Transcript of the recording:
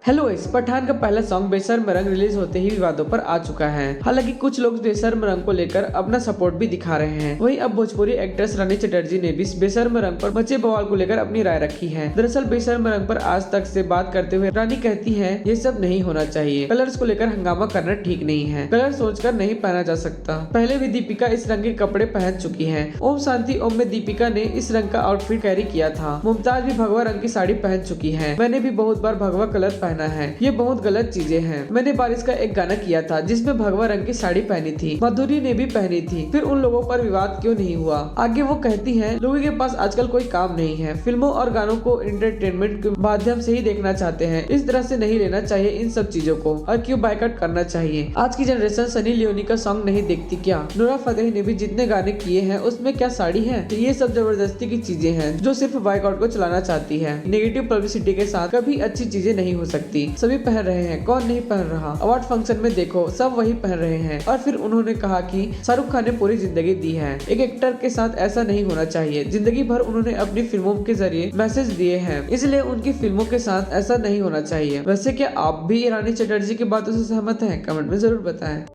Hello इस पठान का पहला सॉन्ग बेशर्म रंग रिलीज होते ही विवादों पर आ चुका है। हालांकि कुछ लोग बेशर्म रंग को लेकर अपना सपोर्ट भी दिखा रहे हैं। वहीं अब भोजपुरी एक्ट्रेस रानी चटर्जी ने भी बेशर्म रंग पर मचे बवाल को लेकर अपनी राय रखी है। दरअसल बेशर्म रंग पर आज तक से बात करते हुए रानी कहती है, ये सब नहीं होना चाहिए। कलर्स को लेकर हंगामा करना ठीक नहीं है। कलर सोचकर नहीं पहना जा सकता। पहले भी दीपिका इस रंग के कपड़े पहन चुकी है। ओम शांति ओम में दीपिका ने इस रंग का आउटफिट कैरी किया था। मुमताज भी भगवा रंग की साड़ी पहन चुकी है। मैंने भी बहुत बार भगवा कलर पहना है। ये बहुत गलत चीजें हैं। मैंने बारिश का एक गाना किया था जिसमें भगवा रंग की साड़ी पहनी थी। माधुरी ने भी पहनी थी। फिर उन लोगों पर विवाद क्यों नहीं हुआ? आगे वो कहती हैं, लोगों के पास आजकल कोई काम नहीं है। फिल्मों और गानों को एंटरटेनमेंट के माध्यम से ही देखना चाहते हैं। इस तरह से नहीं लेना चाहिए इन सब चीजों को और क्यों बायकॉट करना चाहिए। आज की जनरेशन सनी लियोनी का सॉन्ग नहीं देखती क्या? नूरा फतेही ने भी जितने गाने किए हैं उसमें क्या साड़ी है? तो ये सब जबरदस्ती की चीजें हैं जो सिर्फ बायकॉट को चलाना चाहती है। नेगेटिव पब्लिसिटी के साथ कभी अच्छी चीजें नहीं हो सकती। सभी पहन रहे हैं, कौन नहीं पहन रहा? अवार्ड फंक्शन में देखो, सब वही पहन रहे हैं। और फिर उन्होंने कहा कि शाहरुख खान ने पूरी जिंदगी दी है। एक एक्टर के साथ ऐसा नहीं होना चाहिए। जिंदगी भर उन्होंने अपनी फिल्मों के जरिए मैसेज दिए हैं, इसलिए उनकी फिल्मों के साथ ऐसा नहीं होना चाहिए। वैसे क्या आप भी रानी चटर्जी की बातों से सहमत हैं? कमेंट में जरूर बताएं।